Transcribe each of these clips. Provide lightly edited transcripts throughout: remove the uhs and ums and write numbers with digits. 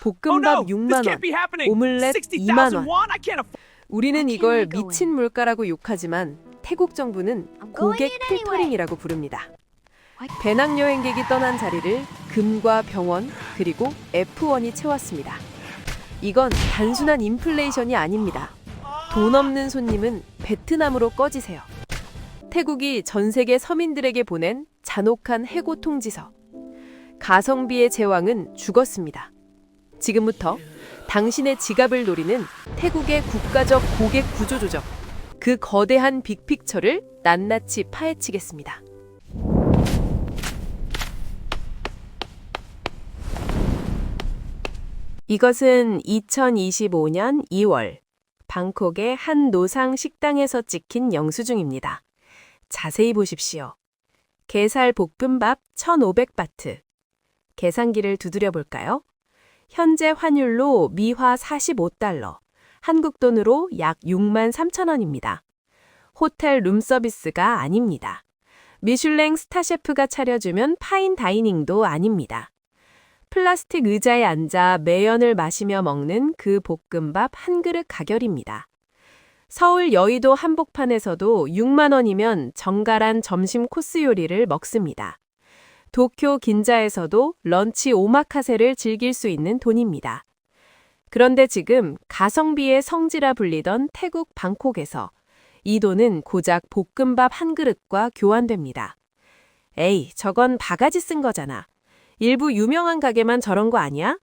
볶음밥 6만 원, 오믈렛 2만 원. 우리는 이걸 미친 물가라고 욕하지만 태국 정부는 고객 필터링이라고 부릅니다. 배낭여행객이 떠난 자리를 금과 병원 그리고 F1이 채웠습니다. 이건 단순한 인플레이션이 아닙니다. 돈 없는 손님은 베트남으로 꺼지세요. 태국이 전 세계 서민들에게 보낸 잔혹한 해고 통지서. 가성비의 제왕은 죽었습니다. 지금부터 당신의 지갑을 노리는 태국의 국가적 고객 구조조정, 그 거대한 빅픽처를 낱낱이 파헤치겠습니다. 이것은 2025년 2월 방콕의 한 노상 식당에서 찍힌 영수증입니다. 자세히 보십시오. 게살 볶음밥 1,500바트. 계산기를 두드려 볼까요? 현재 환율로 미화 45달러, 한국 돈으로 약 6만 3천 원입니다. 호텔 룸서비스가 아닙니다. 미슐랭 스타셰프가 차려주면 파인 다이닝도 아닙니다. 플라스틱 의자에 앉아 매연을 마시며 먹는 그 볶음밥 한 그릇 가결입니다. 서울 여의도 한복판에서도 6만 원이면 정갈한 점심 코스 요리를 먹습니다. 도쿄 긴자에서도 런치 오마카세를 즐길 수 있는 돈입니다. 그런데 지금 가성비의 성지라 불리던 태국 방콕에서 이 돈은 고작 볶음밥 한 그릇과 교환됩니다. 에이, 저건 바가지 쓴 거잖아. 일부 유명한 가게만 저런 거 아니야?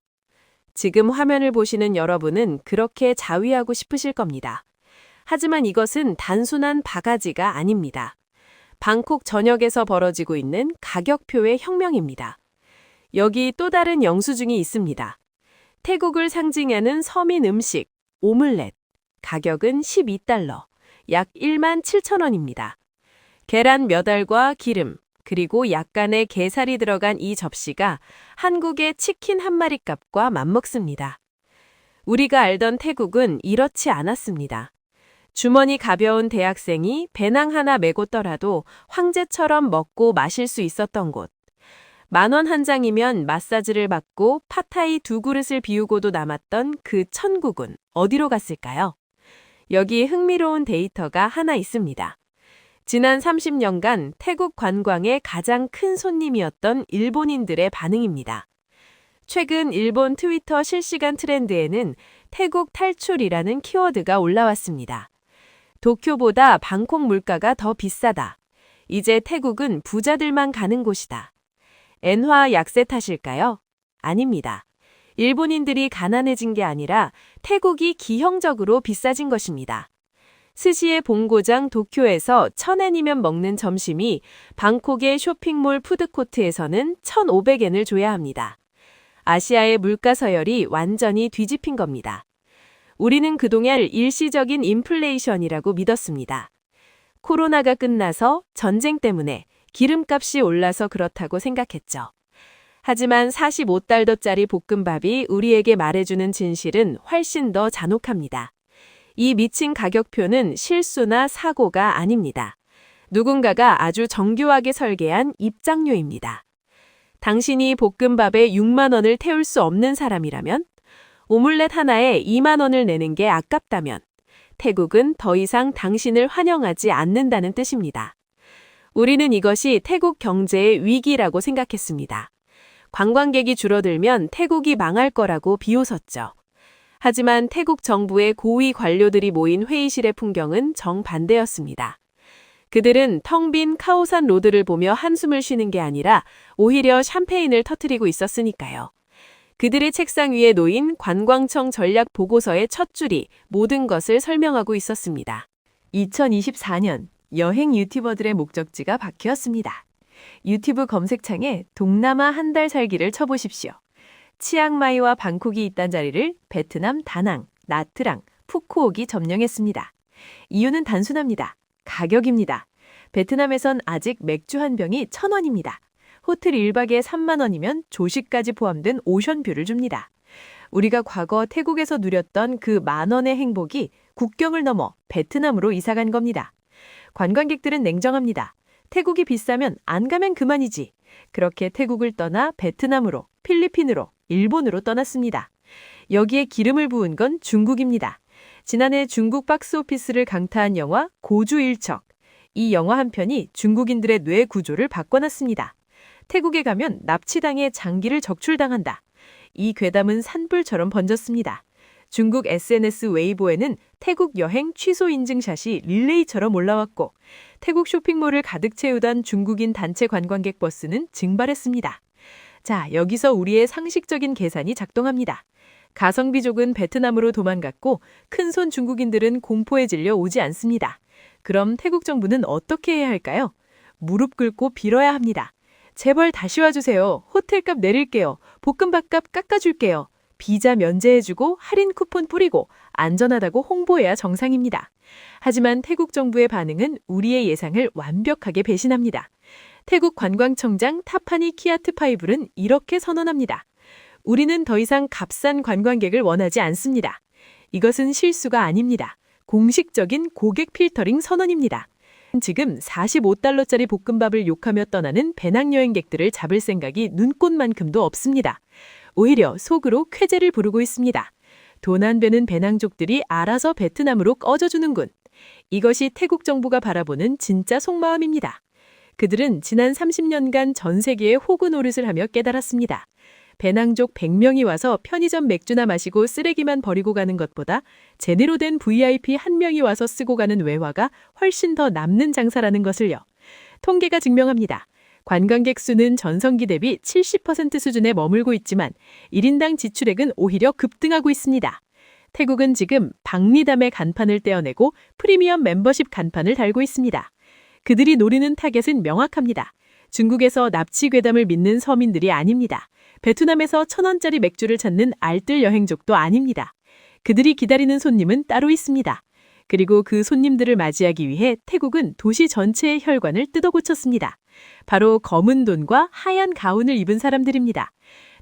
지금 화면을 보시는 여러분은 그렇게 자위하고 싶으실 겁니다. 하지만 이것은 단순한 바가지가 아닙니다. 방콕 전역에서 벌어지고 있는 가격표의 혁명입니다. 여기 또 다른 영수증이 있습니다. 태국을 상징하는 서민 음식, 오믈렛. 가격은 12달러, 약 1만 7천 원입니다. 계란 몇 알과 기름, 그리고 약간의 게살이 들어간 이 접시가 한국의 치킨 한 마리 값과 맞먹습니다. 우리가 알던 태국은 이렇지 않았습니다. 주머니 가벼운 대학생이 배낭 하나 메고 떠라도 황제처럼 먹고 마실 수 있었던 곳. 10,000원 한 장이면 마사지를 받고 팟타이 2그릇을 비우고도 남았던 그 천국은 어디로 갔을까요? 여기 흥미로운 데이터가 하나 있습니다. 지난 30년간 태국 관광의 가장 큰 손님이었던 일본인들의 반응입니다. 최근 일본 트위터 실시간 트렌드에는 태국 탈출이라는 키워드가 올라왔습니다. 도쿄보다 방콕 물가가 더 비싸다. 이제 태국은 부자들만 가는 곳이다. 엔화 약세 탓일까요? 아닙니다. 일본인들이 가난해진 게 아니라 태국이 기형적으로 비싸진 것입니다. 스시의 본고장 도쿄에서 1,000엔이면 먹는 점심이 방콕의 쇼핑몰 푸드코트에서는 1,500엔을 줘야 합니다. 아시아의 물가 서열이 완전히 뒤집힌 겁니다. 우리는 그동안 일시적인 인플레이션이라고 믿었습니다. 코로나가 끝나서 전쟁 때문에 기름값이 올라서 그렇다고 생각했죠. 하지만 45달러짜리 볶음밥이 우리에게 말해주는 진실은 훨씬 더 잔혹합니다. 이 미친 가격표는 실수나 사고가 아닙니다. 누군가가 아주 정교하게 설계한 입장료입니다. 당신이 볶음밥에 6만 원을 태울 수 없는 사람이라면, 오믈렛 하나에 2만 원을 내는 게 아깝다면, 태국은 더 이상 당신을 환영하지 않는다는 뜻입니다. 우리는 이것이 태국 경제의 위기라고 생각했습니다. 관광객이 줄어들면 태국이 망할 거라고 비웃었죠. 하지만 태국 정부의 고위 관료들이 모인 회의실의 풍경은 정반대였습니다. 그들은 텅 빈 카오산 로드를 보며 한숨을 쉬는 게 아니라 오히려 샴페인을 터뜨리고 있었으니까요. 그들의 책상 위에 놓인 관광청 전략 보고서의 첫 줄이 모든 것을 설명하고 있었습니다. 2024년 여행 유튜버들의 목적지가 바뀌었습니다. 유튜브 검색창에 동남아 한 달 살기를 쳐보십시오. 치앙마이와 방콕이 있던 자리를 베트남 다낭, 나트랑, 푸꾸옥이 점령했습니다. 이유는 단순합니다. 가격입니다. 베트남에선 아직 맥주 한 병이 1,000원입니다. 호텔 1박에 3만 원이면 조식까지 포함된 오션뷰를 줍니다. 우리가 과거 태국에서 누렸던 그 10,000원의 행복이 국경을 넘어 베트남으로 이사간 겁니다. 관광객들은 냉정합니다. 태국이 비싸면 안 가면 그만이지. 그렇게 태국을 떠나 베트남으로, 필리핀으로, 일본으로 떠났습니다. 여기에 기름을 부은 건 중국입니다. 지난해 중국 박스오피스를 강타한 영화 고주일척. 이 영화 한 편이 중국인들의 뇌 구조를 바꿔놨습니다. 태국에 가면 납치당해 장기를 적출당한다. 이 괴담은 산불처럼 번졌습니다. 중국 SNS 웨이보에는 태국 여행 취소 인증샷이 릴레이처럼 올라왔고 태국 쇼핑몰을 가득 채우던 중국인 단체 관광객 버스는 증발했습니다. 자, 여기서 우리의 상식적인 계산이 작동합니다. 가성비족은 베트남으로 도망갔고 큰손 중국인들은 공포에 질려 오지 않습니다. 그럼 태국 정부는 어떻게 해야 할까요? 무릎 꿇고 빌어야 합니다. 제발 다시 와주세요. 호텔값 내릴게요. 볶음밥값 깎아줄게요. 비자 면제해주고 할인 쿠폰 뿌리고 안전하다고 홍보해야 정상입니다. 하지만 태국 정부의 반응은 우리의 예상을 완벽하게 배신합니다. 태국 관광청장 타파니 키아트파이불은 이렇게 선언합니다. 우리는 더 이상 값싼 관광객을 원하지 않습니다. 이것은 실수가 아닙니다. 공식적인 고객 필터링 선언입니다. 지금 45달러짜리 볶음밥을 욕하며 떠나는 배낭여행객들을 잡을 생각이 눈꽃만큼도 없습니다. 오히려 속으로 쾌재를 부르고 있습니다. 돈 안 되는 배낭족들이 알아서 베트남으로 꺼져주는군. 이것이 태국 정부가 바라보는 진짜 속마음입니다. 그들은 지난 30년간 전 세계에 호구 노릇을 하며 깨달았습니다. 배낭족 100명이 와서 편의점 맥주나 마시고 쓰레기만 버리고 가는 것보다 제대로 된 VIP 1명이 와서 쓰고 가는 외화가 훨씬 더 남는 장사라는 것을요. 통계가 증명합니다. 관광객 수는 전성기 대비 70% 수준에 머물고 있지만 1인당 지출액은 오히려 급등하고 있습니다. 태국은 지금 박리담의 간판을 떼어내고 프리미엄 멤버십 간판을 달고 있습니다. 그들이 노리는 타겟은 명확합니다. 중국에서 납치 괴담을 믿는 서민들이 아닙니다. 베트남에서 1,000원짜리 맥주를 찾는 알뜰 여행족도 아닙니다. 그들이 기다리는 손님은 따로 있습니다. 그리고 그 손님들을 맞이하기 위해 태국은 도시 전체의 혈관을 뜯어고쳤습니다. 바로 검은 돈과 하얀 가운을 입은 사람들입니다.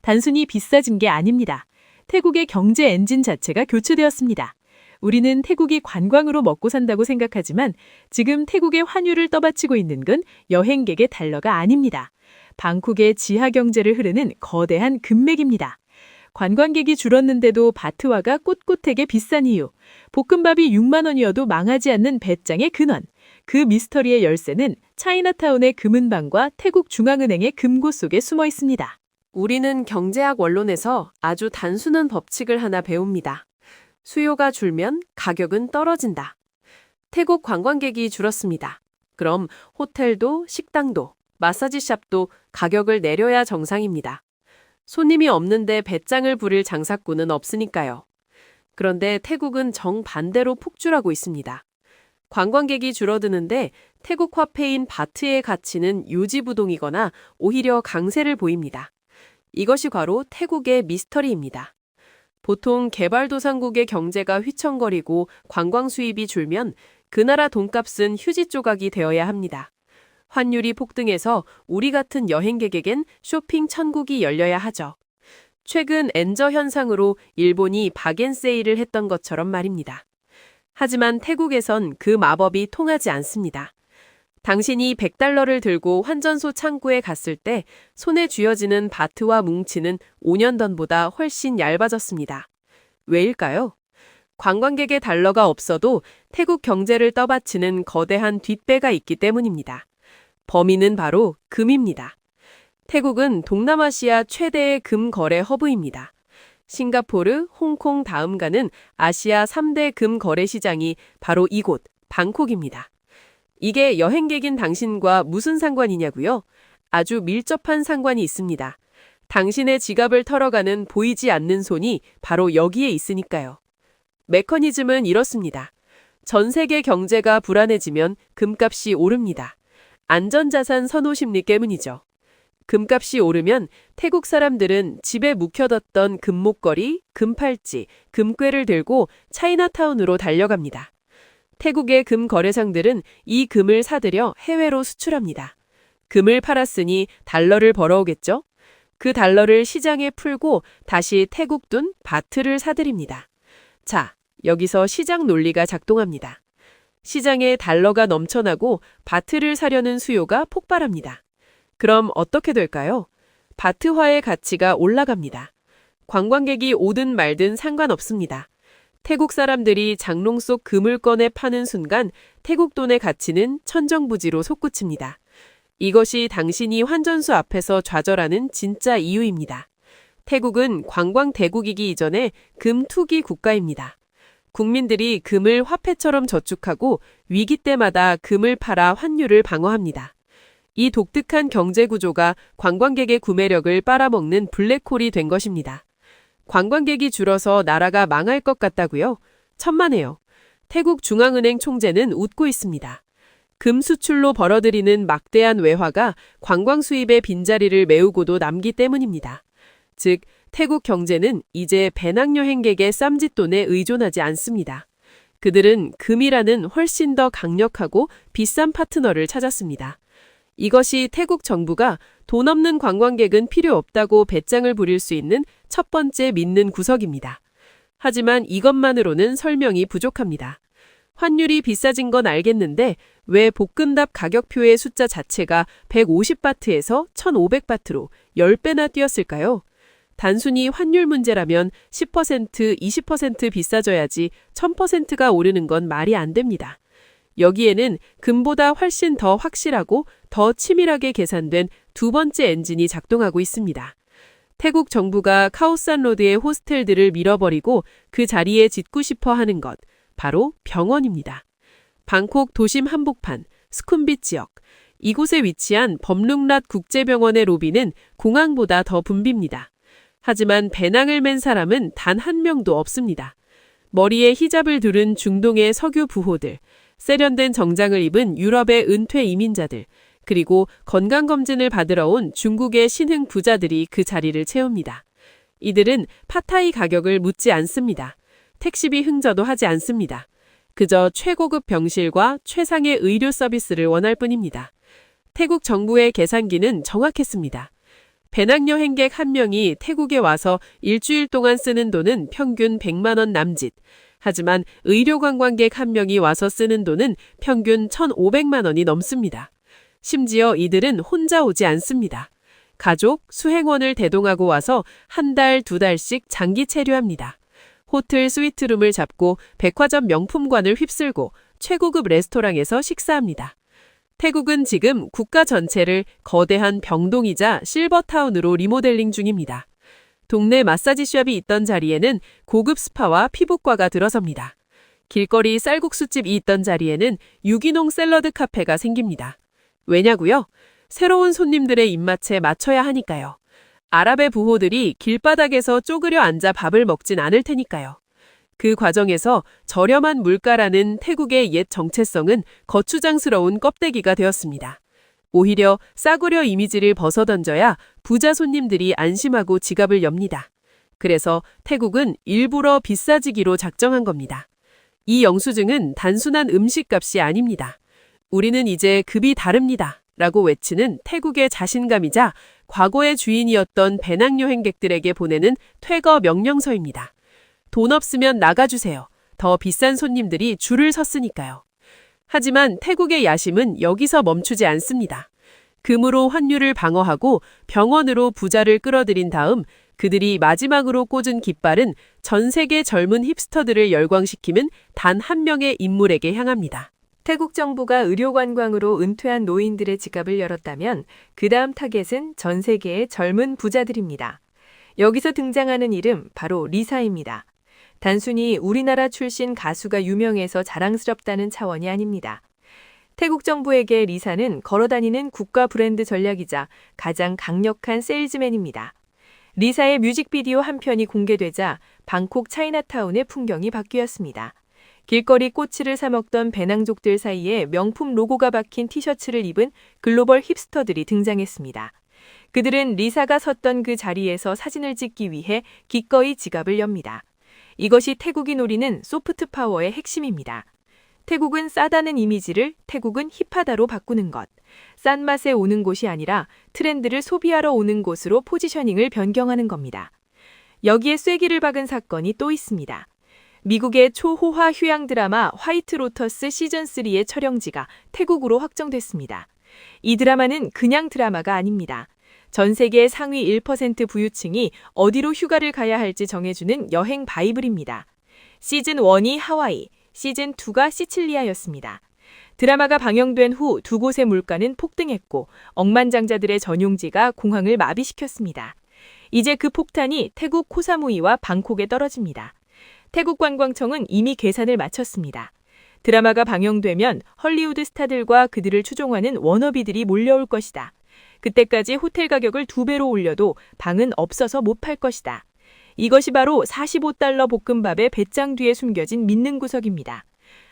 단순히 비싸진 게 아닙니다. 태국의 경제 엔진 자체가 교체되었습니다. 우리는 태국이 관광으로 먹고 산다고 생각하지만 지금 태국의 환율을 떠받치고 있는 건 여행객의 달러가 아닙니다. 방콕의 지하 경제를 흐르는 거대한 금맥입니다. 관광객이 줄었는데도 바트화가 꼿꼿하게 비싼 이유, 볶음밥이 6만 원이어도 망하지 않는 배짱의 근원, 그 미스터리의 열쇠는 차이나타운의 금은방과 태국 중앙은행의 금고 속에 숨어 있습니다. 우리는 경제학 원론에서 아주 단순한 법칙을 하나 배웁니다. 수요가 줄면 가격은 떨어진다. 태국 관광객이 줄었습니다. 그럼 호텔도 식당도 마사지샵도 가격을 내려야 정상입니다. 손님이 없는데 배짱을 부릴 장사꾼은 없으니까요. 그런데 태국은 정반대로 폭주하고 있습니다. 관광객이 줄어드는데 태국 화폐인 바트의 가치는 요지부동이거나 오히려 강세를 보입니다. 이것이 바로 태국의 미스터리입니다. 보통 개발도상국의 경제가 휘청거리고 관광 수입이 줄면 그 나라 돈값은 휴지 조각이 되어야 합니다. 환율이 폭등해서 우리 같은 여행객에겐 쇼핑 천국이 열려야 하죠. 최근 엔저 현상으로 일본이 박앤세일을 했던 것처럼 말입니다. 하지만 태국에선 그 마법이 통하지 않습니다. 당신이 100달러를 들고 환전소 창구에 갔을 때 손에 쥐어지는 바트와 뭉치는 5년 전보다 훨씬 얇아졌습니다. 왜일까요? 관광객의 달러가 없어도 태국 경제를 떠받치는 거대한 뒷배가 있기 때문입니다. 범인은 바로 금입니다. 태국은 동남아시아 최대의 금 거래 허브입니다. 싱가포르, 홍콩 다음 가는 아시아 3대 금 거래 시장이 바로 이곳 방콕입니다. 이게 여행객인 당신과 무슨 상관이냐고요? 아주 밀접한 상관이 있습니다. 당신의 지갑을 털어가는 보이지 않는 손이 바로 여기에 있으니까요. 메커니즘은 이렇습니다. 전 세계 경제가 불안해지면 금값이 오릅니다. 안전자산 선호 심리 때문이죠. 금값이 오르면 태국 사람들은 집에 묵혀뒀던 금목걸이, 금팔찌, 금괴를 들고 차이나타운으로 달려갑니다. 태국의 금 거래상들은 이 금을 사들여 해외로 수출합니다. 금을 팔았으니 달러를 벌어오겠죠? 그 달러를 시장에 풀고 다시 태국 돈 바트를 사들입니다. 자, 여기서 시장 논리가 작동합니다. 시장에 달러가 넘쳐나고 바트를 사려는 수요가 폭발합니다. 그럼 어떻게 될까요? 바트화의 가치가 올라갑니다. 관광객이 오든 말든 상관없습니다. 태국 사람들이 장롱 속 금을 꺼내 파는 순간 태국 돈의 가치는 천정부지로 솟구칩니다. 이것이 당신이 환전소 앞에서 좌절하는 진짜 이유입니다. 태국은 관광 대국이기 이전에 금 투기 국가입니다. 국민들이 금을 화폐처럼 저축하고 위기 때마다 금을 팔아 환율을 방어합니다. 이 독특한 경제 구조가 관광객의 구매력을 빨아먹는 블랙홀이 된 것입니다. 관광객이 줄어서 나라가 망할 것 같다고요? 천만에요. 태국 중앙은행 총재는 웃고 있습니다. 금 수출로 벌어들이는 막대한 외화가 관광 수입의 빈자리를 메우고도 남기 때문입니다. 즉, 태국 경제는 이제 배낭여행객의 쌈짓돈에 의존하지 않습니다. 그들은 금이라는 훨씬 더 강력하고 비싼 파트너를 찾았습니다. 이것이 태국 정부가 돈 없는 관광객은 필요 없다고 배짱을 부릴 수 있는 첫 번째 믿는 구석입니다. 하지만 이것만으로는 설명이 부족합니다. 환율이 비싸진 건 알겠는데 왜 볶음밥 가격표의 숫자 자체가 150바트에서 1,500바트로 10배나 뛰었을까요? 단순히 환율 문제라면 10%, 20% 비싸져야지 1000%가 오르는 건 말이 안 됩니다. 여기에는 금보다 훨씬 더 확실하고 더 치밀하게 계산된 두 번째 엔진이 작동하고 있습니다. 태국 정부가 카오산로드의 호스텔들을 밀어버리고 그 자리에 짓고 싶어 하는 것, 바로 병원입니다. 방콕 도심 한복판, 스쿰빗 지역, 이곳에 위치한 범룽랏 국제병원의 로비는 공항보다 더 붐빕니다. 하지만 배낭을 맨 사람은 단 한 명도 없습니다. 머리에 히잡을 두른 중동의 석유 부호들, 세련된 정장을 입은 유럽의 은퇴 이민자들, 그리고 건강검진을 받으러 온 중국의 신흥 부자들이 그 자리를 채웁니다. 이들은 팟타이 가격을 묻지 않습니다. 택시비 흥저도 하지 않습니다. 그저 최고급 병실과 최상의 의료 서비스를 원할 뿐입니다. 태국 정부의 계산기는 정확했습니다. 배낭여행객 한 명이 태국에 와서 일주일 동안 쓰는 돈은 평균 100만 원 남짓. 하지만 의료관광객 한 명이 와서 쓰는 돈은 평균 1,500만 원이 넘습니다. 심지어 이들은 혼자 오지 않습니다. 가족, 수행원을 대동하고 와서 한 달, 두 달씩 장기 체류합니다. 호텔 스위트룸을 잡고 백화점 명품관을 휩쓸고 최고급 레스토랑에서 식사합니다. 태국은 지금 국가 전체를 거대한 병동이자 실버타운으로 리모델링 중입니다. 동네 마사지숍이 있던 자리에는 고급 스파와 피부과가 들어섭니다. 길거리 쌀국수집이 있던 자리에는 유기농 샐러드 카페가 생깁니다. 왜냐고요? 새로운 손님들의 입맛에 맞춰야 하니까요. 아랍의 부호들이 길바닥에서 쪼그려 앉아 밥을 먹진 않을 테니까요. 그 과정에서 저렴한 물가라는 태국의 옛 정체성은 거추장스러운 껍데기가 되었습니다. 오히려 싸구려 이미지를 벗어던져야 부자 손님들이 안심하고 지갑을 엽니다. 그래서 태국은 일부러 비싸지기로 작정한 겁니다. 이 영수증은 단순한 음식값이 아닙니다. 우리는 이제 급이 다릅니다. 라고 외치는 태국의 자신감이자 과거의 주인이었던 배낭여행객들에게 보내는 퇴거 명령서입니다. 돈 없으면 나가주세요. 더 비싼 손님들이 줄을 섰으니까요. 하지만 태국의 야심은 여기서 멈추지 않습니다. 금으로 환율을 방어하고 병원으로 부자를 끌어들인 다음 그들이 마지막으로 꽂은 깃발은 전 세계 젊은 힙스터들을 열광시키는 단 한 명의 인물에게 향합니다. 태국 정부가 의료관광으로 은퇴한 노인들의 지갑을 열었다면 그 다음 타겟은 전 세계의 젊은 부자들입니다. 여기서 등장하는 이름 바로 리사입니다. 단순히 우리나라 출신 가수가 유명해서 자랑스럽다는 차원이 아닙니다. 태국 정부에게 리사는 걸어다니는 국가 브랜드 전략이자 가장 강력한 세일즈맨입니다. 리사의 뮤직비디오 한 편이 공개되자 방콕 차이나타운의 풍경이 바뀌었습니다. 길거리 꼬치를 사 먹던 배낭족들 사이에 명품 로고가 박힌 티셔츠를 입은 글로벌 힙스터들이 등장했습니다. 그들은 리사가 섰던 그 자리에서 사진을 찍기 위해 기꺼이 지갑을 엽니다. 이것이 태국이 노리는 소프트 파워의 핵심입니다. 태국은 싸다는 이미지를 태국은 힙하다로 바꾸는 것. 싼 맛에 오는 곳이 아니라 트렌드를 소비하러 오는 곳으로 포지셔닝을 변경하는 겁니다. 여기에 쐐기를 박은 사건이 또 있습니다. 미국의 초호화 휴양 드라마 화이트 로터스 시즌3의 촬영지가 태국으로 확정됐습니다. 이 드라마는 그냥 드라마가 아닙니다. 전 세계 상위 1% 부유층이 어디로 휴가를 가야 할지 정해주는 여행 바이블입니다. 시즌 1이 하와이, 시즌 2가 시칠리아였습니다. 드라마가 방영된 후 두 곳의 물가는 폭등했고 억만장자들의 전용지가 공항을 마비시켰습니다. 이제 그 폭탄이 태국 코사무이와 방콕에 떨어집니다. 태국 관광청은 이미 계산을 마쳤습니다. 드라마가 방영되면 헐리우드 스타들과 그들을 추종하는 워너비들이 몰려올 것이다. 그때까지 호텔 가격을 2배로 올려도 방은 없어서 못 팔 것이다. 이것이 바로 $45 볶음밥의 배짱 뒤에 숨겨진 믿는 구석입니다.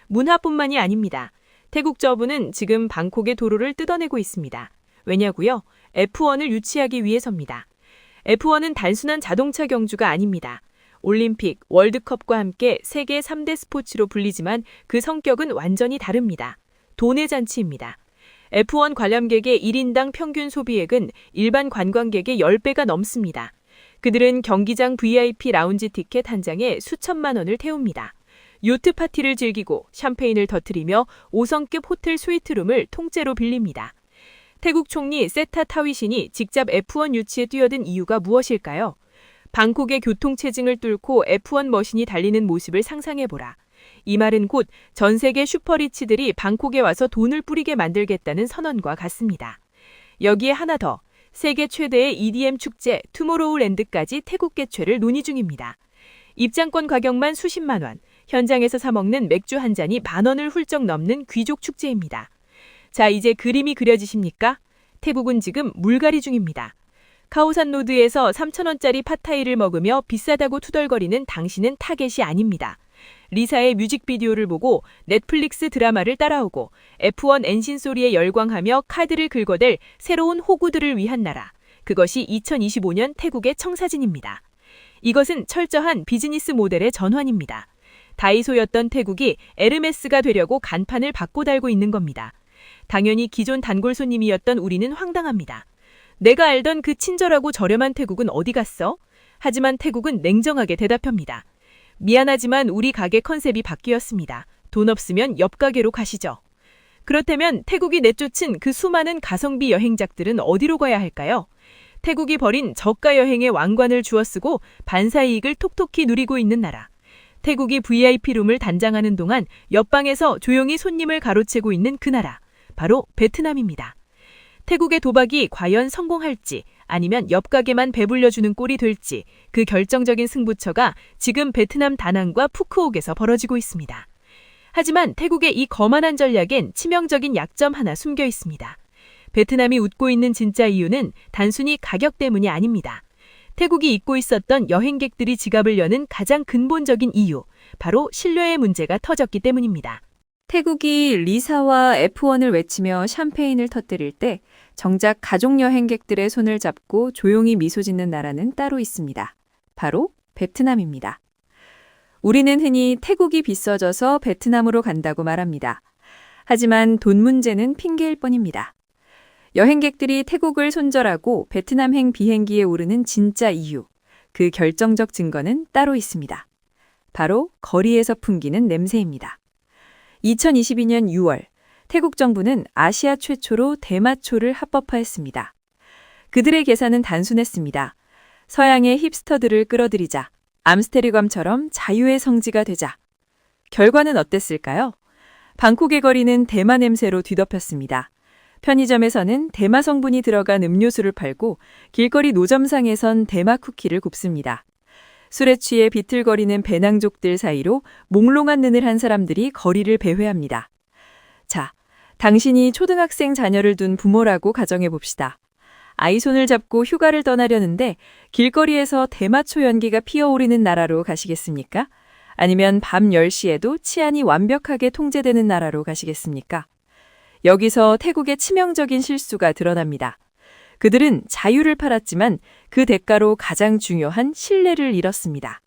문화뿐만이 아닙니다. 태국 저부는 지금 방콕의 도로를 뜯어내고 있습니다. 왜냐고요? F1을 유치하기 위해서입니다. F1은 단순한 자동차 경주가 아닙니다. 올림픽, 월드컵과 함께 세계 3대 스포츠로 불리지만 그 성격은 완전히 다릅니다. 돈의 잔치입니다. F1 관람객의 1인당 평균 소비액은 일반 관광객의 10배가 넘습니다. 그들은 경기장 VIP 라운지 티켓 한 장에 수천만 원을 태웁니다. 요트 파티를 즐기고 샴페인을 터뜨리며 5성급 호텔 스위트룸을 통째로 빌립니다. 태국 총리 세타 타위신이 직접 F1 유치에 뛰어든 이유가 무엇일까요? 방콕의 교통체증을 뚫고 F1 머신이 달리는 모습을 상상해보라. 이 말은 곧 전 세계 슈퍼리치들이 방콕에 와서 돈을 뿌리게 만들겠다는 선언과 같습니다. 여기에 하나 더, 세계 최대의 EDM 축제 투모로우랜드까지 태국 개최를 논의 중입니다. 입장권 가격만 수십만 원, 현장에서 사 먹는 맥주 한 잔이 10,000원을 훌쩍 넘는 귀족 축제입니다. 자, 이제 그림이 그려지십니까? 태국은 지금 물갈이 중입니다. 카오산 로드에서 3,000원짜리 팟타이를 먹으며 비싸다고 투덜거리는 당신은 타겟이 아닙니다. 리사의 뮤직비디오를 보고 넷플릭스 드라마를 따라오고 F1 엔신 소리에 열광하며 카드를 긁어댈 새로운 호구들을 위한 나라. 그것이 2025년 태국의 청사진입니다. 이것은 철저한 비즈니스 모델의 전환입니다. 다이소였던 태국이 에르메스가 되려고 간판을 바꿔 달고 있는 겁니다. 당연히 기존 단골 손님이었던 우리는 황당합니다. 내가 알던 그 친절하고 저렴한 태국은 어디 갔어? 하지만 태국은 냉정하게 대답합니다. 미안하지만 우리 가게 컨셉이 바뀌었습니다. 돈 없으면 옆 가게로 가시죠. 그렇다면 태국이 내쫓은 그 수많은 가성비 여행작들은 어디로 가야 할까요? 태국이 벌인 저가 여행의 왕관을 주워쓰고 반사이익을 톡톡히 누리고 있는 나라. 태국이 VIP룸을 단장하는 동안 옆방에서 조용히 손님을 가로채고 있는 그 나라. 바로 베트남입니다. 태국의 도박이 과연 성공할지 아니면 옆 가게만 배불려주는 꼴이 될지 그 결정적인 승부처가 지금 베트남 다낭과 푸크옥에서 벌어지고 있습니다. 하지만 태국의 이 거만한 전략엔 치명적인 약점 하나 숨겨 있습니다. 베트남이 웃고 있는 진짜 이유는 단순히 가격 때문이 아닙니다. 태국이 잊고 있었던 여행객들이 지갑을 여는 가장 근본적인 이유, 바로 신뢰의 문제가 터졌기 때문입니다. 태국이 리사와 F1을 외치며 샴페인을 터뜨릴 때 정작 가족 여행객들의 손을 잡고 조용히 미소 짓는 나라는 따로 있습니다. 바로 베트남입니다. 우리는 흔히 태국이 비싸져서 베트남으로 간다고 말합니다. 하지만 돈 문제는 핑계일 뿐입니다. 여행객들이 태국을 손절하고 베트남행 비행기에 오르는 진짜 이유, 그 결정적 증거는 따로 있습니다. 바로 거리에서 풍기는 냄새입니다. 2022년 6월, 태국 정부는 아시아 최초로 대마초를 합법화했습니다. 그들의 계산은 단순했습니다. 서양의 힙스터들을 끌어들이자, 암스테르감처럼 자유의 성지가 되자. 결과는 어땠을까요? 방콕의 거리는 대마 냄새로 뒤덮였습니다. 편의점에서는 대마 성분이 들어간 음료수를 팔고 길거리 노점상에선 대마 쿠키를 굽습니다. 술에 취해 비틀거리는 배낭족들 사이로 몽롱한 눈을 한 사람들이 거리를 배회합니다. 자, 당신이 초등학생 자녀를 둔 부모라고 가정해 봅시다. 아이 손을 잡고 휴가를 떠나려는데 길거리에서 대마초 연기가 피어오르는 나라로 가시겠습니까? 아니면 밤 10시에도 치안이 완벽하게 통제되는 나라로 가시겠습니까? 여기서 태국의 치명적인 실수가 드러납니다. 그들은 자유를 팔았지만 그 대가로 가장 중요한 신뢰를 잃었습니다.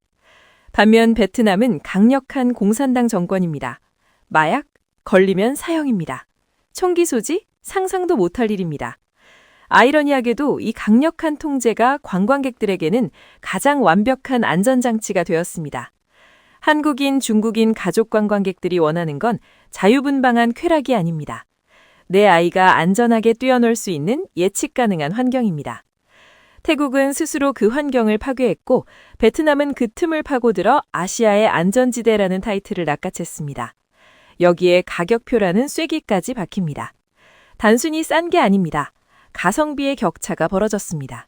반면 베트남은 강력한 공산당 정권입니다. 마약? 걸리면 사형입니다. 총기 소지? 상상도 못할 일입니다. 아이러니하게도 이 강력한 통제가 관광객들에게는 가장 완벽한 안전장치가 되었습니다. 한국인, 중국인 가족 관광객들이 원하는 건 자유분방한 쾌락이 아닙니다. 내 아이가 안전하게 뛰어놀 수 있는 예측 가능한 환경입니다. 태국은 스스로 그 환경을 파괴했고 베트남은 그 틈을 파고들어 아시아의 안전지대라는 타이틀을 낚아챘습니다. 여기에 가격표라는 쐐기까지 박힙니다. 단순히 싼 게 아닙니다. 가성비의 격차가 벌어졌습니다.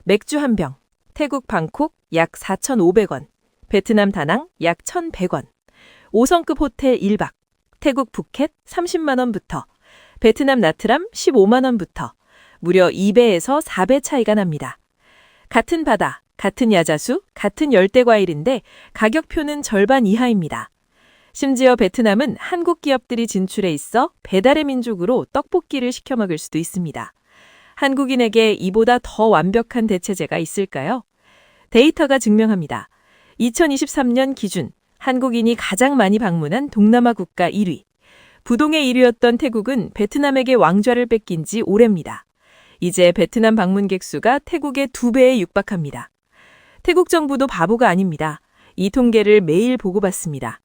맥주 한 병, 태국 방콕 약 4,500원, 베트남 다낭 약 1,100원, 5성급 호텔 1박, 태국 푸켓 30만 원부터, 베트남 나트람 15만 원부터 무려 2배에서 4배 차이가 납니다. 같은 바다, 같은 야자수, 같은 열대과일인데 가격표는 절반 이하입니다. 심지어 베트남은 한국 기업들이 진출해 있어 배달의 민족으로 떡볶이를 시켜 먹을 수도 있습니다. 한국인에게 이보다 더 완벽한 대체제가 있을까요? 데이터가 증명합니다. 2023년 기준 한국인이 가장 많이 방문한 동남아 국가 1위. 부동의 1위였던 태국은 베트남에게 왕좌를 뺏긴 지 오래입니다. 이제 베트남 방문객 수가 태국의 2배에 육박합니다. 태국 정부도 바보가 아닙니다. 이 통계를 매일 보고받습니다.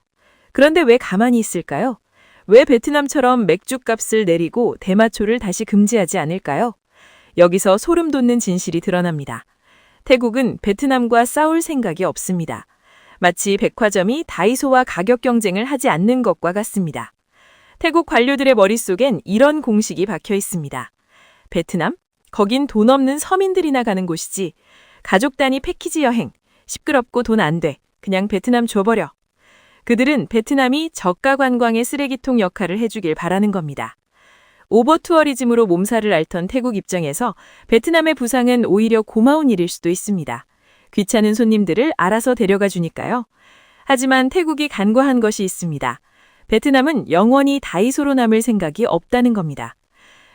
그런데 왜 가만히 있을까요? 왜 베트남처럼 맥주값을 내리고 대마초를 다시 금지하지 않을까요? 여기서 소름 돋는 진실이 드러납니다. 태국은 베트남과 싸울 생각이 없습니다. 마치 백화점이 다이소와 가격 경쟁을 하지 않는 것과 같습니다. 태국 관료들의 머릿속엔 이런 공식이 박혀 있습니다. 베트남? 거긴 돈 없는 서민들이나 가는 곳이지. 가족 단위 패키지 여행. 시끄럽고 돈 안 돼. 그냥 베트남 줘버려. 그들은 베트남이 저가 관광의 쓰레기통 역할을 해주길 바라는 겁니다. 오버투어리즘으로 몸살을 앓던 태국 입장에서 베트남의 부상은 오히려 고마운 일일 수도 있습니다. 귀찮은 손님들을 알아서 데려가 주니까요. 하지만 태국이 간과한 것이 있습니다. 베트남은 영원히 다이소로 남을 생각이 없다는 겁니다.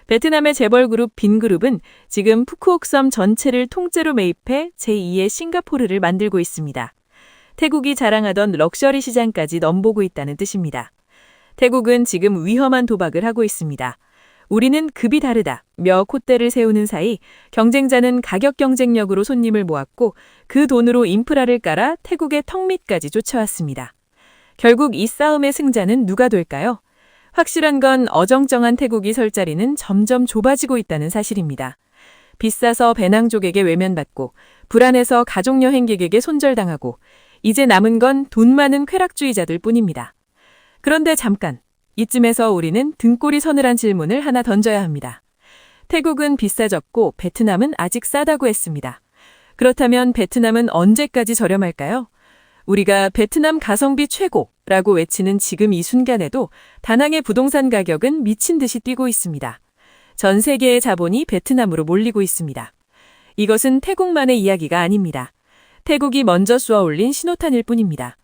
베트남의 재벌그룹 빈그룹은 지금 푸꾸옥섬 전체를 통째로 매입해 제2의 싱가포르를 만들고 있습니다. 태국이 자랑하던 럭셔리 시장까지 넘보고 있다는 뜻입니다. 태국은 지금 위험한 도박을 하고 있습니다. 우리는 급이 다르다며 콧대를 세우는 사이 경쟁자는 가격 경쟁력으로 손님을 모았고 그 돈으로 인프라를 깔아 태국의 턱 밑까지 쫓아왔습니다. 결국 이 싸움의 승자는 누가 될까요? 확실한 건 어정쩡한 태국이 설 자리는 점점 좁아지고 있다는 사실입니다. 비싸서 배낭족에게 외면받고 불안해서 가족여행객에게 손절당하고 이제 남은 건 돈 많은 쾌락주의자들 뿐입니다. 그런데 잠깐, 이쯤에서 우리는 등골이 서늘한 질문을 하나 던져야 합니다. 태국은 비싸졌고 베트남은 아직 싸다고 했습니다. 그렇다면 베트남은 언제까지 저렴할까요? 우리가 베트남 가성비 최고라고 외치는 지금 이 순간에도 다낭의 부동산 가격은 미친 듯이 뛰고 있습니다. 전 세계의 자본이 베트남으로 몰리고 있습니다. 이것은 태국만의 이야기가 아닙니다. 태국이 먼저 쏘아올린 신호탄일 뿐입니다.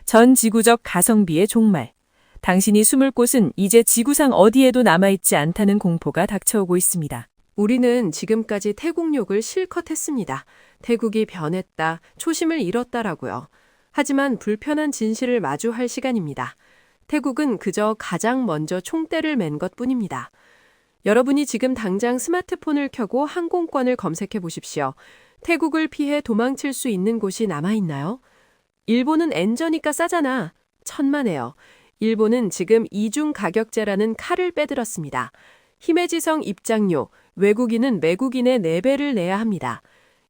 전 지구적 가성비의 종말. 당신이 숨을 곳은 이제 지구상 어디에도 남아있지 않다는 공포가 닥쳐오고 있습니다. 우리는 지금까지 태국 욕을 실컷 했습니다. 태국이 변했다, 초심을 잃었다라고요. 하지만 불편한 진실을 마주할 시간입니다. 태국은 그저 가장 먼저 총대를 맨 것뿐입니다. 여러분이 지금 당장 스마트폰을 켜고 항공권을 검색해 보십시오. 태국을 피해 도망칠 수 있는 곳이 남아있나요? 일본은 엔저니까 싸잖아. 천만에요. 일본은 지금 이중 가격제라는 칼을 빼들었습니다. 히메지성 입장료, 외국인은 외국인의 4배를 내야 합니다.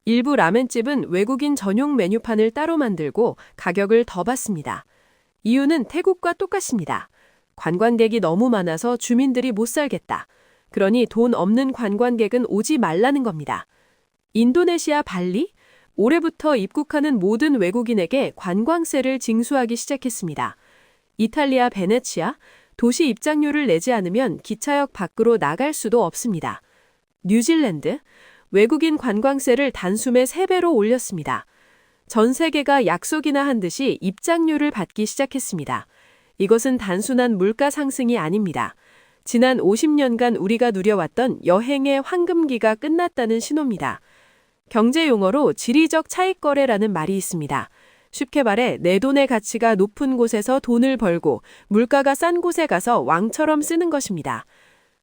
일부 라멘집은 외국인 전용 메뉴판을 따로 만들고 가격을 더 받습니다. 이유는 태국과 똑같습니다. 관광객이 너무 많아서 주민들이 못 살겠다. 그러니 돈 없는 관광객은 오지 말라는 겁니다. 인도네시아 발리? 올해부터 입국하는 모든 외국인에게 관광세를 징수하기 시작했습니다. 이탈리아 베네치아? 도시 입장료를 내지 않으면 기차역 밖으로 나갈 수도 없습니다. 뉴질랜드? 외국인 관광세를 단숨에 3배로 올렸습니다. 전 세계가 약속이나 한 듯이 입장료를 받기 시작했습니다. 이것은 단순한 물가 상승이 아닙니다. 지난 50년간 우리가 누려왔던 여행의 황금기가 끝났다는 신호입니다. 경제 용어로 지리적 차익거래라는 말이 있습니다. 쉽게 말해 내 돈의 가치가 높은 곳에서 돈을 벌고 물가가 싼 곳에 가서 왕처럼 쓰는 것입니다.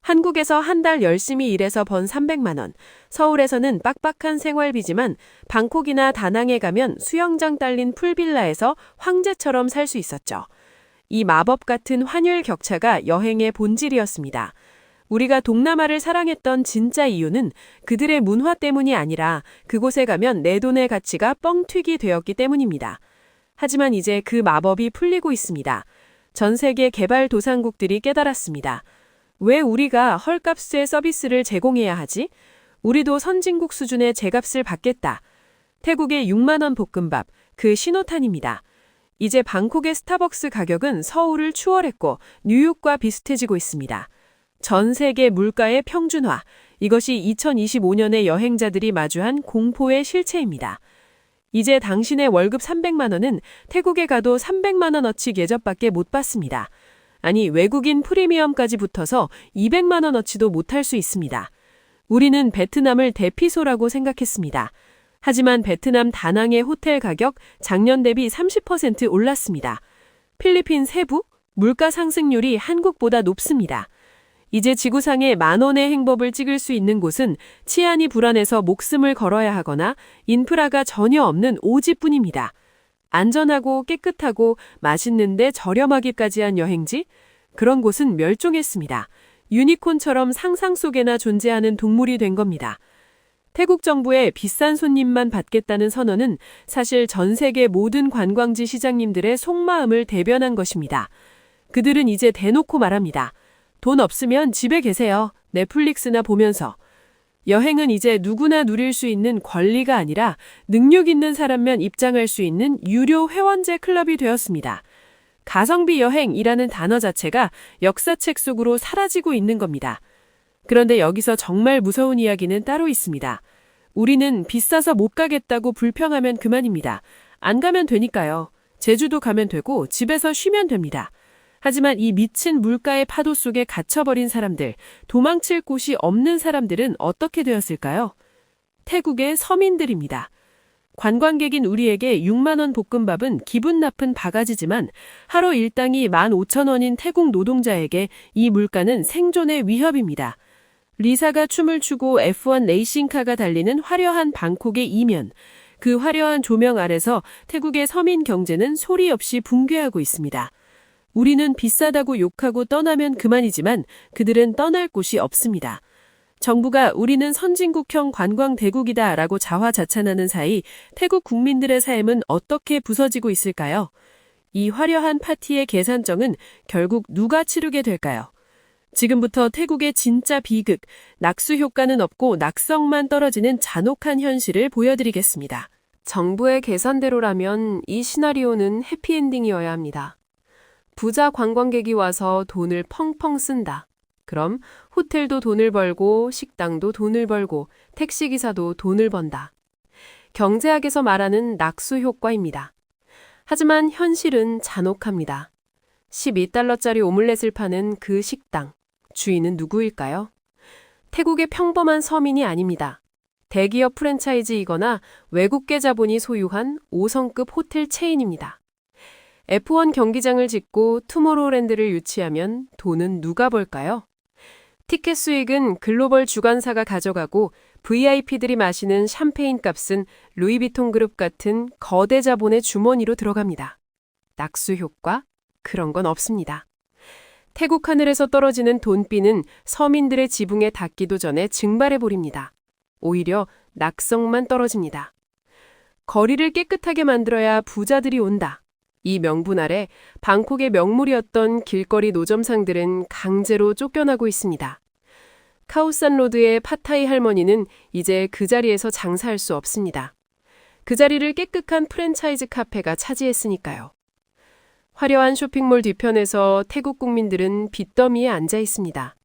한국에서 한 달 열심히 일해서 번 300만 원, 서울에서는 빡빡한 생활비지만 방콕이나 다낭에 가면 수영장 딸린 풀빌라에서 황제처럼 살 수 있었죠. 이 마법 같은 환율 격차가 여행의 본질이었습니다. 우리가 동남아를 사랑했던 진짜 이유는 그들의 문화 때문이 아니라 그곳에 가면 내 돈의 가치가 뻥튀기 되었기 때문입니다. 하지만 이제 그 마법이 풀리고 있습니다. 전 세계 개발도상국들이 깨달았습니다. 왜 우리가 헐값의 서비스를 제공해야 하지? 우리도 선진국 수준의 제값을 받겠다. 태국의 6만 원 볶음밥, 그 신호탄입니다. 이제 방콕의 스타벅스 가격은 서울을 추월했고 뉴욕과 비슷해지고 있습니다. 전 세계 물가의 평준화, 이것이 2025년에 여행자들이 마주한 공포의 실체입니다. 이제 당신의 월급 300만 원은 태국에 가도 300만 원어치 예접밖에 못 받습니다. 아니, 외국인 프리미엄까지 붙어서 200만 원어치도 못할 수 있습니다. 우리는 베트남을 대피소라고 생각했습니다. 하지만 베트남 다낭의 호텔 가격 작년 대비 30% 올랐습니다. 필리핀 세부, 물가 상승률이 한국보다 높습니다. 이제 지구상에 10,000원의 행복을 찍을 수 있는 곳은 치안이 불안해서 목숨을 걸어야 하거나 인프라가 전혀 없는 오지뿐입니다. 안전하고 깨끗하고 맛있는데 저렴하기까지 한 여행지? 그런 곳은 멸종했습니다. 유니콘처럼 상상 속에나 존재하는 동물이 된 겁니다. 태국 정부의 비싼 손님만 받겠다는 선언은 사실 전 세계 모든 관광지 시장님들의 속마음을 대변한 것입니다. 그들은 이제 대놓고 말합니다. 돈 없으면 집에 계세요. 넷플릭스나 보면서. 여행은 이제 누구나 누릴 수 있는 권리가 아니라 능력 있는 사람만 입장할 수 있는 유료 회원제 클럽이 되었습니다. 가성비 여행이라는 단어 자체가 역사책 속으로 사라지고 있는 겁니다. 그런데 여기서 정말 무서운 이야기는 따로 있습니다. 우리는 비싸서 못 가겠다고 불평하면 그만입니다. 안 가면 되니까요. 제주도 가면 되고 집에서 쉬면 됩니다. 하지만 이 미친 물가의 파도 속에 갇혀버린 사람들, 도망칠 곳이 없는 사람들은 어떻게 되었을까요? 태국의 서민들입니다. 관광객인 우리에게 6만 원 볶음밥은 기분 나쁜 바가지지만 하루 일당이 15,000원인 태국 노동자에게 이 물가는 생존의 위협입니다. 리사가 춤을 추고 F1 레이싱카가 달리는 화려한 방콕의 이면, 그 화려한 조명 아래서 태국의 서민 경제는 소리 없이 붕괴하고 있습니다. 우리는 비싸다고 욕하고 떠나면 그만이지만 그들은 떠날 곳이 없습니다. 정부가 우리는 선진국형 관광 대국이다 라고 자화자찬하는 사이 태국 국민들의 삶은 어떻게 부서지고 있을까요? 이 화려한 파티의 계산정은 결국 누가 치르게 될까요? 지금부터 태국의 진짜 비극, 낙수 효과는 없고 낙성만 떨어지는 잔혹한 현실을 보여드리겠습니다. 정부의 계산대로라면 이 시나리오는 해피엔딩이어야 합니다. 부자 관광객이 와서 돈을 펑펑 쓴다. 그럼 호텔도 돈을 벌고 식당도 돈을 벌고 택시기사도 돈을 번다. 경제학에서 말하는 낙수 효과입니다. 하지만 현실은 잔혹합니다. 12달러짜리 오믈렛을 파는 그 식당, 주인은 누구일까요? 태국의 평범한 서민이 아닙니다. 대기업 프랜차이즈이거나 외국계 자본이 소유한 5성급 호텔 체인입니다. F1 경기장을 짓고 투모로우랜드를 유치하면 돈은 누가 벌까요? 티켓 수익은 글로벌 주관사가 가져가고 VIP들이 마시는 샴페인 값은 루이비통 그룹 같은 거대 자본의 주머니로 들어갑니다. 낙수 효과? 그런 건 없습니다. 태국 하늘에서 떨어지는 돈비는 서민들의 지붕에 닿기도 전에 증발해버립니다. 오히려 낙성만 떨어집니다. 거리를 깨끗하게 만들어야 부자들이 온다. 이 명분 아래 방콕의 명물이었던 길거리 노점상들은 강제로 쫓겨나고 있습니다. 카오산 로드의 팟타이 할머니는 이제 그 자리에서 장사할 수 없습니다. 그 자리를 깨끗한 프랜차이즈 카페가 차지했으니까요. 화려한 쇼핑몰 뒤편에서 태국 국민들은 빚더미에 앉아 있습니다.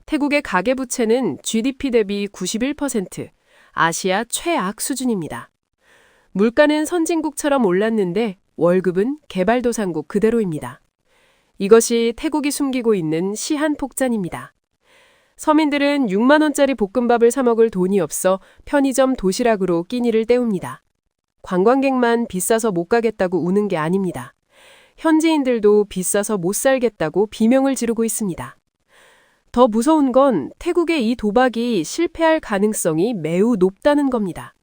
태국의 가계부채는 GDP 대비 91%, 아시아 최악 수준입니다. 물가는 선진국처럼 올랐는데 월급은 개발도상국 그대로입니다. 이것이 태국이 숨기고 있는 시한폭탄입니다. 서민들은 6만 원짜리 볶음밥을 사 먹을 돈이 없어 편의점 도시락으로 끼니를 때웁니다. 관광객만 비싸서 못 가겠다고 우는 게 아닙니다. 현지인들도 비싸서 못 살겠다고 비명을 지르고 있습니다. 더 무서운 건 태국의 이 도박이 실패할 가능성이 매우 높다는 겁니다.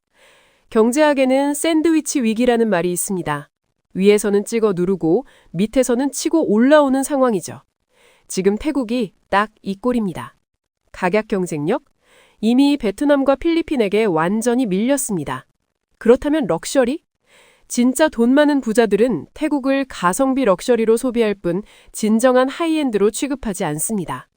경제학에는 샌드위치 위기라는 말이 있습니다. 위에서는 찍어 누르고 밑에서는 치고 올라오는 상황이죠. 지금 태국이 딱 이 꼴입니다. 가격 경쟁력? 이미 베트남과 필리핀에게 완전히 밀렸습니다. 그렇다면 럭셔리? 진짜 돈 많은 부자들은 태국을 가성비 럭셔리로 소비할 뿐 진정한 하이엔드로 취급하지 않습니다.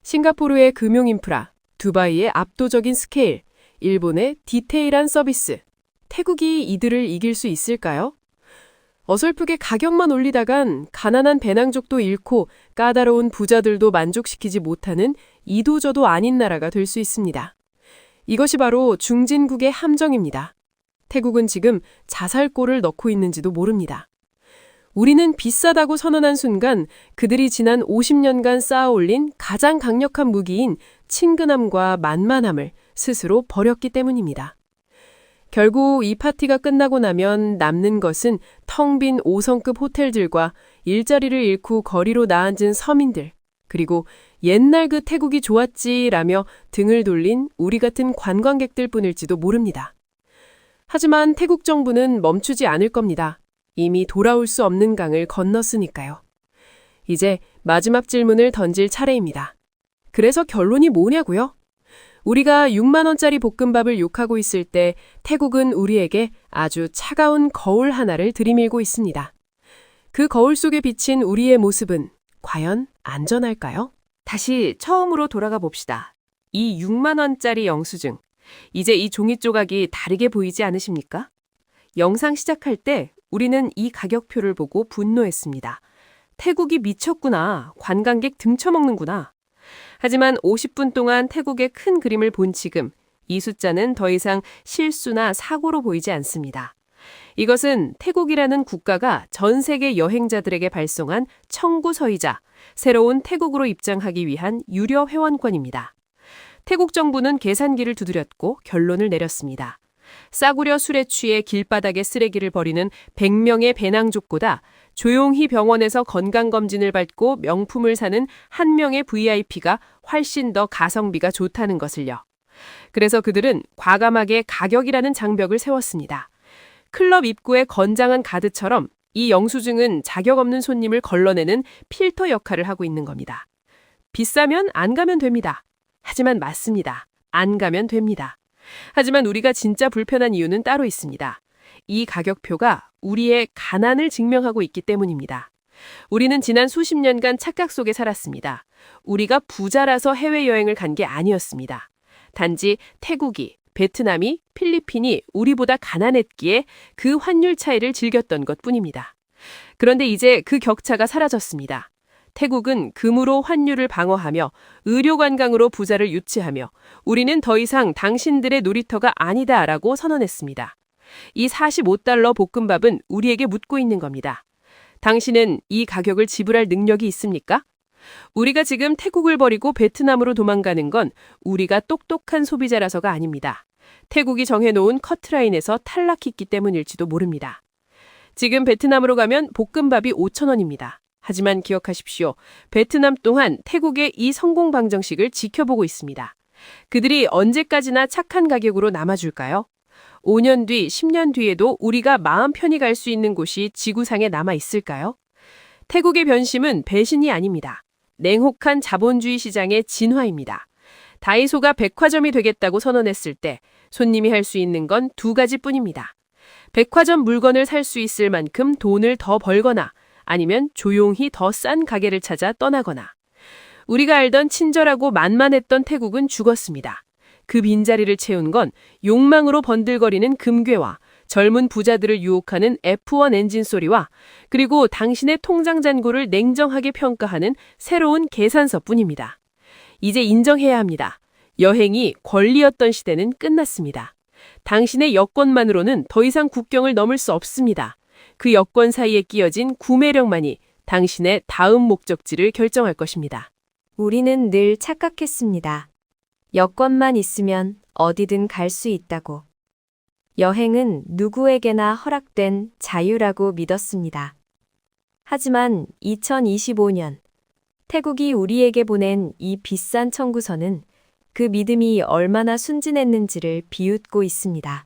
싱가포르의 금융 인프라, 두바이의 압도적인 스케일, 일본의 디테일한 서비스. 태국이 이들을 이길 수 있을까요? 어설프게 가격만 올리다간 가난한 배낭족도 잃고 까다로운 부자들도 만족시키지 못하는 이도저도 아닌 나라가 될 수 있습니다. 이것이 바로 중진국의 함정입니다. 태국은 지금 자살골을 넣고 있는지도 모릅니다. 우리는 비싸다고 선언한 순간 그들이 지난 50년간 쌓아올린 가장 강력한 무기인 친근함과 만만함을 스스로 버렸기 때문입니다. 결국 이 파티가 끝나고 나면 남는 것은 텅 빈 5성급 호텔들과 일자리를 잃고 거리로 나앉은 서민들, 그리고 옛날 그 태국이 좋았지라며 등을 돌린 우리 같은 관광객들 뿐일지도 모릅니다. 하지만 태국 정부는 멈추지 않을 겁니다. 이미 돌아올 수 없는 강을 건넜으니까요. 이제 마지막 질문을 던질 차례입니다. 그래서 결론이 뭐냐고요? 우리가 6만 원짜리 볶음밥을 욕하고 있을 때 태국은 우리에게 아주 차가운 거울 하나를 들이밀고 있습니다. 그 거울 속에 비친 우리의 모습은 과연 안전할까요? 다시 처음으로 돌아가 봅시다. 이 6만 원짜리 영수증. 이제 이 종이 조각이 다르게 보이지 않으십니까? 영상 시작할 때 우리는 이 가격표를 보고 분노했습니다. 태국이 미쳤구나. 관광객 등쳐먹는구나. 하지만 50분 동안 태국의 큰 그림을 본 지금 이 숫자는 더 이상 실수나 사고로 보이지 않습니다. 이것은 태국이라는 국가가 전 세계 여행자들에게 발송한 청구서이자 새로운 태국으로 입장하기 위한 유료 회원권입니다. 태국 정부는 계산기를 두드렸고 결론을 내렸습니다. 싸구려 술에 취해 길바닥에 쓰레기를 버리는 100명의 배낭족보다 조용히 병원에서 건강검진을 받고 명품을 사는 한 명의 VIP가 훨씬 더 가성비가 좋다는 것을요. 그래서 그들은 과감하게 가격이라는 장벽을 세웠습니다. 클럽 입구의 건장한 가드처럼 이 영수증은 자격 없는 손님을 걸러내는 필터 역할을 하고 있는 겁니다. 비싸면 안 가면 됩니다. 하지만 맞습니다. 안 가면 됩니다. 하지만 우리가 진짜 불편한 이유는 따로 있습니다. 이 가격표가 우리의 가난을 증명하고 있기 때문입니다. 우리는 지난 수십 년간 착각 속에 살았습니다. 우리가 부자라서 해외여행을 간 게 아니었습니다. 단지 태국이, 베트남이, 필리핀이 우리보다 가난했기에 그 환율 차이를 즐겼던 것뿐입니다. 그런데 이제 그 격차가 사라졌습니다. 태국은 금으로 환율을 방어하며 의료관광으로 부자를 유치하며 우리는 더 이상 당신들의 놀이터가 아니다라고 선언했습니다. 이 45달러 볶음밥은 우리에게 묻고 있는 겁니다. 당신은 이 가격을 지불할 능력이 있습니까? 우리가 지금 태국을 버리고 베트남으로 도망가는 건 우리가 똑똑한 소비자라서가 아닙니다. 태국이 정해놓은 커트라인에서 탈락했기 때문일지도 모릅니다. 지금 베트남으로 가면 볶음밥이 5,000원입니다. 하지만 기억하십시오. 베트남 또한 태국의 이 성공 방정식을 지켜보고 있습니다. 그들이 언제까지나 착한 가격으로 남아줄까요? 5년 뒤, 10년 뒤에도 우리가 마음 편히 갈 수 있는 곳이 지구상에 남아 있을까요? 태국의 변심은 배신이 아닙니다. 냉혹한 자본주의 시장의 진화입니다. 다이소가 백화점이 되겠다고 선언했을 때 손님이 할 수 있는 건 두 가지뿐입니다. 백화점 물건을 살 수 있을 만큼 돈을 더 벌거나 아니면 조용히 더 싼 가게를 찾아 떠나거나. 우리가 알던 친절하고 만만했던 태국은 죽었습니다. 그 빈자리를 채운 건 욕망으로 번들거리는 금괴와 젊은 부자들을 유혹하는 F1 엔진 소리와 그리고 당신의 통장 잔고를 냉정하게 평가하는 새로운 계산서뿐입니다. 이제 인정해야 합니다. 여행이 권리였던 시대는 끝났습니다. 당신의 여권만으로는 더 이상 국경을 넘을 수 없습니다. 그 여권 사이에 끼어진 구매력만이 당신의 다음 목적지를 결정할 것입니다. 우리는 늘 착각했습니다. 여권만 있으면 어디든 갈 수 있다고. 여행은 누구에게나 허락된 자유라고 믿었습니다. 하지만 2025년 태국이 우리에게 보낸 이 비싼 청구서는 그 믿음이 얼마나 순진했는지를 비웃고 있습니다.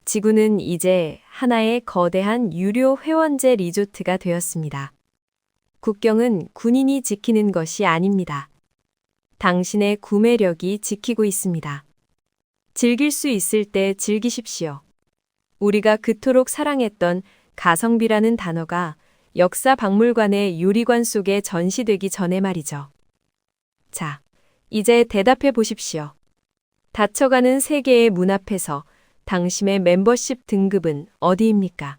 지구는 이제 하나의 거대한 유료 회원제 리조트가 되었습니다. 국경은 군인이 지키는 것이 아닙니다. 당신의 구매력이 지키고 있습니다. 즐길 수 있을 때 즐기십시오. 우리가 그토록 사랑했던 가성비라는 단어가 역사 박물관의 유리관 속에 전시되기 전에 말이죠. 자, 이제 대답해 보십시오. 닫혀가는 세계의 문 앞에서 당신의 멤버십 등급은 어디입니까?